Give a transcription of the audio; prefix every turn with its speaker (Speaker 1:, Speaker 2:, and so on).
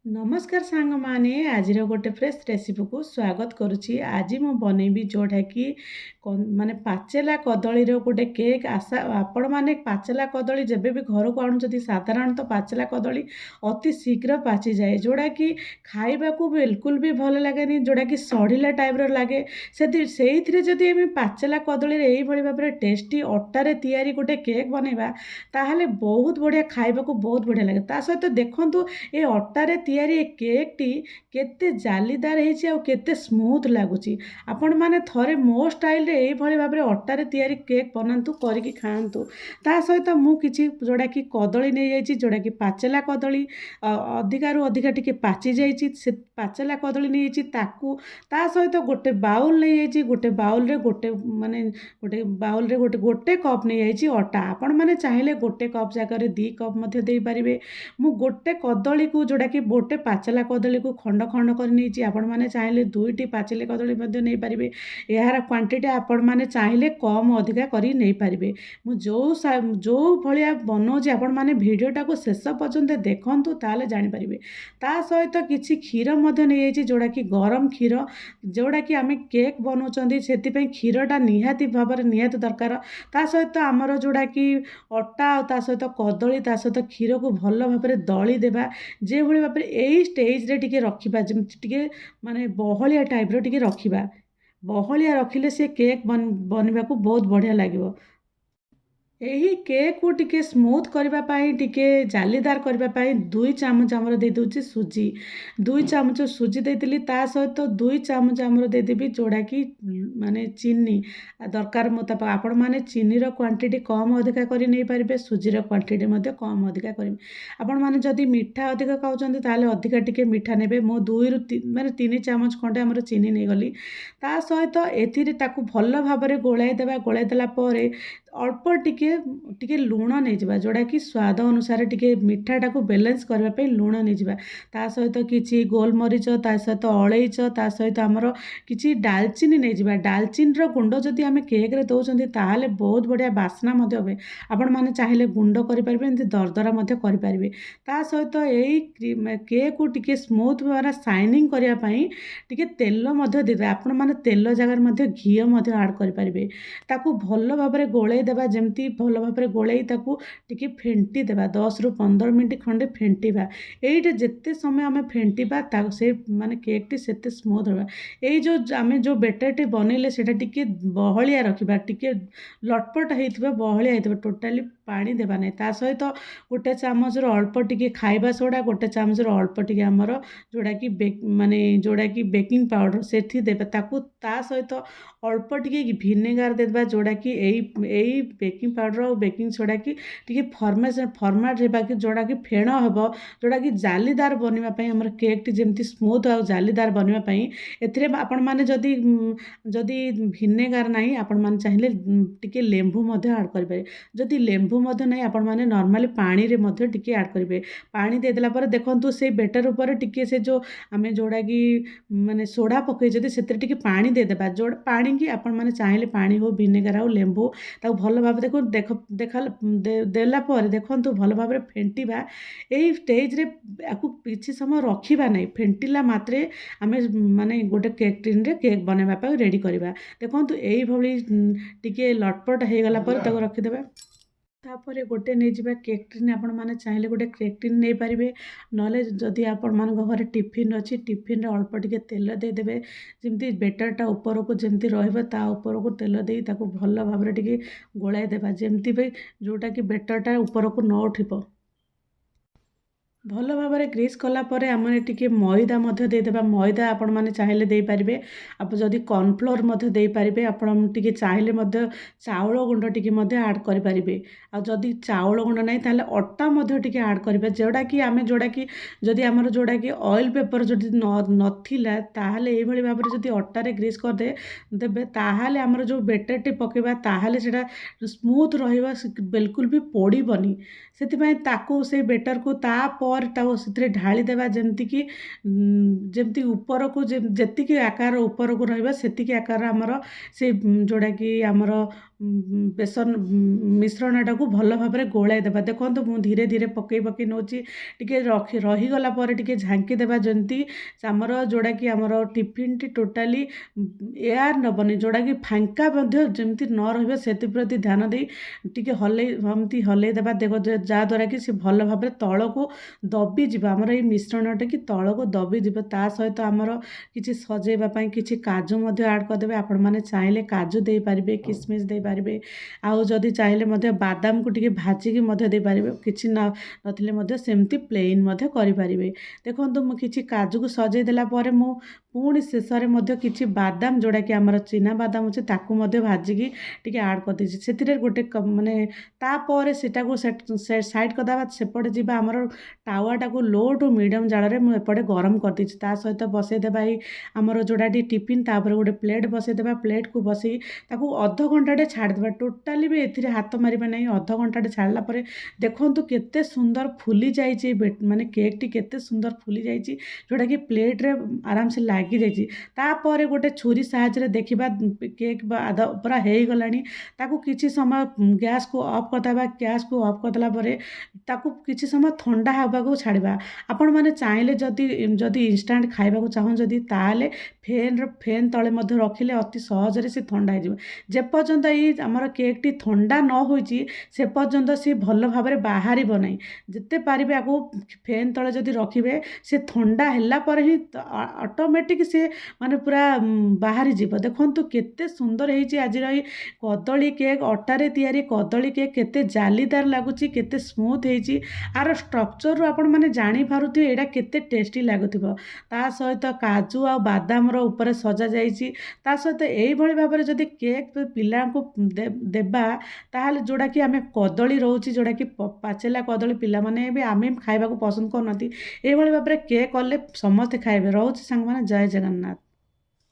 Speaker 1: नमस्कार सांग माने आज गोटे फ्रेश रेसिपी को स्वागत करुच्ची। आज मु बनैबी जोटा कि माने पाचेला कदली गोटे केक आशा आपण मैंने पाचेला कदली जब भी घर को आणुंट साधारणतः पाचेला कदली अति शीघ्र पाची जाए जोड़ा कि खाइबा को बिल्कुल भी भल लगे जोड़ा कि सड़िला टाइप लगे से जदि आम पाचेला कदली यही भाव में टेस्टी अटारे तैयारी गोटे केक बनैबा ताहले बहुत बढ़िया खाइबा को बहुत बढ़िया लगे। ता सहित देखंतु ए अटारे तैयारी केक टी केते जालीदार होती आ केते स्मूथ लगुच। आपण मैंने थरे मो स्टाइल रे यही भाव में अटारे तैयारी केक बनातु करके खातु। ता सहित मु किछि जोड़ा कि कदली नहीं जाइछि जोड़ा कि पाचेला कदली अधिकारु अधिका टिके पाची जाइछि से पाचेला कदली नहीं जाइछि ताकू ता सहित गोटे बाउल नहीं जाइछि गोटे बाउल रे गोटे माने गोटे बाउल रे गोटे गोटे कप नहीं जाइछि अटा। आपण मैंने चाहिले गोटे कप जगह 2 कप मध्य दे पारिबे। मु गोटे कदली को जोड़ा कि गोटे पाचेला कदली को खंड खंड कर नहीं आपण मैंने चाहिले 2टी पाचेला कदली मध्य नहीं पारिबे। यार क्वांटिटी आपण मैंने चाहिले कम अधिका करी नहीं पारिबे। मु जो भलिया बनाऊँच आपण मैंने भिडियोटा को शेष पर्यंत देखंतु ताले जानि पारिबे। ता सहित किछि क्षीर मध्य नहीं जाइछि जोड़ा कि गरम क्षीर जोड़ा कि आमे केक बनाउछंती सेति पई क्षीरटा निहाती भाव में निहाती दरकार। ता सहित आमर जोड़ा कि अटा ता सहित कदली ता सहित क्षीर को भल भाव में दली देबा जे भली भाव में यही स्टेज रे टिके रखिबा जेमति टिके माने बहलिया टाइप रो टिके रखिबा। बहलिया रखिले से केक बनवा को बहुत बढ़िया लागिबो। यही केक को टिके स्मूथ करने टिके जालीदार करने 2 चामच आमर दे दूची सुजी 2 चामच सुजी देती ता सहित 2 चामच आमर देदेवी जोड़ा कि माने चीनी दरकार मुताबिक आपण मैंने चीनीर क्वांटिटी कम अधिका करी नहीं पारे सुजीर क्वांटिटी कम अधिका करें। आपण मैंने जदि मीठा अधिका खाऊँ ताले अधिका टिके मीठा नेबे मो 2 रु माने 3 चामच खंडे आमर चीनी नहीं गली ता सहित एथिरे ताकू भल भाव में गोलाई देला परे अल्प टिके लुण नहीं जावा जोड़ा कि स्वाद अनुसार टिके मीठाटा को बैलेंस करने लुण नहीं जावा। ता सहित किछि गोलमरीच ता सहित अलैच ता सहित आमर किछि डालचीनी नहीं जावा। डालचीनी रो गुंड जदि आमे केक रे दउछंती ताहाले बहुत बढ़िया बास्ना मध्य होबे। आपण माने चाहिले गुंड करि परिबे एंती दरदरा मध्य करि परिबे। ता सहित एई केक को टिके स्मूथ वाला शाइनिंग करिया पई टिके तेल मध्य देबे। आपण माने तेल जगह मध्य घी मध्य ऐड करि परिबे। ताकू भल भाव में गोले देबा जेमती भल भाव में गोलाई ताकू टिके फेंटी देबा 10 रु 15 मिनट खंडे फेंटीबा। एइटे जेते समय आमे फेंटीबा ता से माने केक टी सेते स्मूथ होबा। एई जो आमे जो बैटर टी बनेले सेटा टिके बहलिया रखिबा टिके लटपट हेइथिबा बहलिया हेइथिबा टोटाली पानी देबा नै। ता सहित गोटे चामच रो अल्प टिके खाइबा सोडा गोटे चामच रो अल्प टिके हमर जोड़ा कि माने जोड़ा कि बेकिंग पाउडर सेठी देबा ताकू ता सहित अल्प टिके विनेगार देबा जोड़ा कि एई बेकिंग पाउडर और बेकिंग सोडा कि टिके फॉर्मेट हेबा कि जोड़ा कि फेण हेबो जोड़ा कि जालीदार बनवा पई हमर केक टी जेमती स्मूथ और जालीदार बनवा पई एथिरे आपण माने जदी विनेगार नाही आपण माने चाहिले टिके लेंबू मध्य ऐड करिबे। जदी लेंबू मध्य नाही आपण माने नॉर्मली पानी रे मध्य टिके ऐड करिबे। पानी दे देला पर देखंतु से बेटर ऊपर टिके से जो आमे जोड़ा कि माने सोडा पके जदी सेते टिके पानी दे देबा जोड़ पानी कि आपण माने चाहिले पानी हो विनेगार हो लेंबू ताको भल भाव देखा देला पर देखंतु भल भाव फेंटीबा। एई स्टेज रे आकु किछि समय रखिबा नहीं फेंटिला मात्रे आमे माने गोटे केक टिन रे केक बनैबा पय रेडी करिबा। देखंतु एई भली टिके लटपट हे गला पर ताको रखि देबा। तापर गोटे नहीं जावा केक टिन आपण माने चाहिले गोटे केक टिन नहीं पारिबे नले जदि आपण मान घर टिफिन अच्छी टिफिन रे अल्प टिके तेल दे देबे जेमती बेटरटा ऊपर को जेमती रहइबा ता ऊपर को तेल देई ताको भल भाव में टिके गोलाई देबा जेमती भाई जोटा कि बेटरटा ऊपर को न उठिबो। भल भाव में ग्रीस कलापर आम टिके मैदा मध्य देदेबा। मैदा आपण मैंने चाहिले दे पारिबे। आप जदि कॉर्नफ्लोर मध्य दे पारिबे आपण टिके चाहिले मध्य चाउल गुंड टिके मध्य ऐड करि पारिबे। आ जदि चाउल गुंड नाही ताले अटा मध्य टिके ऐड करिबे जोड़ा कि जदि आमर जोड़ा कि ऑयल पेपर जदि नथिला ताहाले एई भली भाव में जदि अटा रे ग्रीस कर दे देबे ताहाले आमर जो बेटर टी पकेबा ताहाले सेटा स्मूथ रहिबा बिल्कुल भी पोड़ीबनी। सेति पई ताकू से बेटर को ता ତାପରେ ତାକୁ ସେଥିରେ ଢାଳି ଦେବା ଯେମିତି ଉପରକୁ ଯେତିକି ଆକାର ଉପରକୁ ରହିବ ସେତିକି ଆକାର ଆମର ସେ ଯେଉଁଟାକି ଆମର ବେସନ ମିଶ୍ରଣଟାକୁ ଭଲ ଭାବରେ ଗୋଳାଇ ଦେବା। ଦେଖନ୍ତୁ ମୁଁ ଧୀରେ ଧୀରେ ପକେଇ ପକେଇ ନେଉଛି, ଟିକେ ରହିଗଲା ପରେ ଟିକେ ଝାଙ୍କି ଦେବା, ଯେମିତି ଆମର ଯେଉଁଟାକି ଆମର ଟିଫିନଟି ଟୋଟାଲି ଏୟାର ନେବନି, ଯେଉଁଟାକି ଫାଙ୍କା ମଧ୍ୟ ଯେମିତି ନ ରହିବ ସେଥିପ୍ରତି ଧ୍ୟାନ ଦେଇ ଟିକେ ଏମିତି ହଲେଇ ଦେବା। ଦେଖ ଯାହାଦ୍ୱାରା କି ସେ ଭଲ ଭାବରେ ତଳକୁ ଦବିଯିବ, ଆମର ଏଇ ମିଶ୍ରଣଟା କି ତଳକୁ ଦବିଯିବ। ତା ସହିତ ଆମର କିଛି ସଜେଇବା ପାଇଁ କିଛି କାଜୁ ମଧ୍ୟ ଆଡ଼୍ କରିଦେବେ। ଆପଣମାନେ ଚାହିଁଲେ କାଜୁ ଦେଇପାରିବେ, କିସମିସ୍ ଦେଇପାରିବେ, ଆଉ ଯଦି ଚାହିଁଲେ ମଧ୍ୟ ବାଦାମକୁ ଟିକେ ଭାଜିକି ମଧ୍ୟ ଦେଇପାରିବେ। କିଛି ନଥିଲେ ମଧ୍ୟ ସେମିତି ପ୍ଲେନ୍ ମଧ୍ୟ କରିପାରିବେ। ଦେଖନ୍ତୁ ମୁଁ କିଛି କାଜୁକୁ ସଜେଇ ଦେଲା ପରେ ମୁଁ ପୁଣି ଶେଷରେ ମଧ୍ୟ କିଛି ବାଦାମ, ଯେଉଁଟାକି ଆମର ଚିନା ବାଦାମ ଅଛି, ତାକୁ ମଧ୍ୟ ଭାଜିକି ଟିକେ ଆଡ଼୍ କରିଦେଇଛି ସେଥିରେ ଗୋଟେ ମାନେ। ତାପରେ ସେଟାକୁ ସାଇଡ଼୍ କରିଦେବା। ସେପଟେ ଯିବା ଆମର ତାୱାଟାକୁ ଲୋ ଟୁ ମିଡ଼ିୟମ୍ ଜାଳରେ ମୁଁ ଏପଟେ ଗରମ କରିଦେଇଛି। ତା ସହିତ ବସେଇଦେବା ଏଇ ଆମର ଯେଉଁଟାଟି ଟିଫିନ୍, ତାପରେ ଗୋଟେ ପ୍ଲେଟ୍ ବସେଇଦେବା। ପ୍ଲେଟ୍କୁ ବସେଇ ତାକୁ ଅଧଘଣ୍ଟାଟେ ଛାଡ଼ିଦେବା। ଟୋଟାଲି ବି ଏଥିରେ ହାତ ମାରିବା ନାହିଁ। ଅଧଘଣ୍ଟାଟେ ଛାଡ଼ିଲା ପରେ ଦେଖନ୍ତୁ କେତେ ସୁନ୍ଦର ଫୁଲି ଯାଇଛି, ମାନେ କେକ୍ଟି କେତେ ସୁନ୍ଦର ଫୁଲି ଯାଇଛି, ଯେଉଁଟାକି ପ୍ଲେଟ୍ରେ ଆରାମସେ ଲାଗିଯାଇଛି। ତାପରେ ଗୋଟେ ଛୁରୀ ସାହାଯ୍ୟରେ ଦେଖିବା କେକ୍ ପୁରା ହେଇଗଲାଣି। ତାକୁ କିଛି ସମୟ ଗ୍ୟାସ୍କୁ ଅଫ୍ କରିଦେବା। ଗ୍ୟାସ୍କୁ ଅଫ୍ କରିଦେଲା ପରେ ତାକୁ କିଛି ସମୟ ଥଣ୍ଡା ହେବାକୁ ଛାଡ଼ିବା। ଆପଣମାନେ ଚାହିଁଲେ ଯଦି ଇନଷ୍ଟାଣ୍ଟ ଖାଇବାକୁ ଚାହୁଁଛନ୍ତି ତାହେଲେ ଫ୍ୟାନ୍ ତଳେ ମଧ୍ୟ ରଖିଲେ ଅତି ସହଜରେ ସେ ଥଣ୍ଡା ହେଇଯିବ। ଯେପର୍ଯ୍ୟନ୍ତ ଏଇ ଆମର କେକ୍ଟି ଥଣ୍ଡା ନ ହୋଇଛି ସେ ପର୍ଯ୍ୟନ୍ତ ସେ ଭଲ ଭାବରେ ବାହାରିବ ନାହିଁ। ଯେତେ ପାରିବେ ଆକୁ ଫ୍ୟାନ୍ ତଳେ ଯଦି ରଖିବେ, ସେ ଥଣ୍ଡା ହେଲା ପରେ ହିଁ ଅଟୋମେଟିକ୍ ସେ ମାନେ ପୁରା ବାହାରିଯିବ। ଦେଖନ୍ତୁ କେତେ ସୁନ୍ଦର ହେଇଛି ଆଜିର ଏଇ କଦଳୀ କେକ୍, ଅଟାରେ ତିଆରି କଦଳୀ କେକ୍ କେତେ ଜାଲିଦାର ଲାଗୁଛି, କେତେ ସ୍ମୁଥ୍ ହେଇଛି। ଆର ଷ୍ଟ୍ରକ୍ଚରରୁ ଆପଣମାନେ ଜାଣିପାରୁଥିବେ ଏଇଟା କେତେ ଟେଷ୍ଟି ଲାଗୁଥିବ। ତା ସହିତ କାଜୁ ଆଉ ବାଦାମର ଉପରେ ସଜା ଯାଇଛି। ତା ସହିତ ଏଇଭଳି ଭାବରେ ଯଦି କେକ୍ ପିଲାଙ୍କୁ ଦେବା, ତାହେଲେ ଯେଉଁଟାକି ଆମେ କଦଳୀ ରହୁଛି, ଯେଉଁଟାକି ପାଚେଲା କଦଳୀ ପିଲାମାନେ ବି ଆମେ ଖାଇବାକୁ ପସନ୍ଦ କରୁନାହାନ୍ତି, ଏଇଭଳି ଭାବରେ କେକ୍ କଲେ ସମସ୍ତେ ଖାଇବେ। ରହୁଛି ସାଙ୍ଗମାନେ, ଜୟ ଜଗନ୍ନାଥ।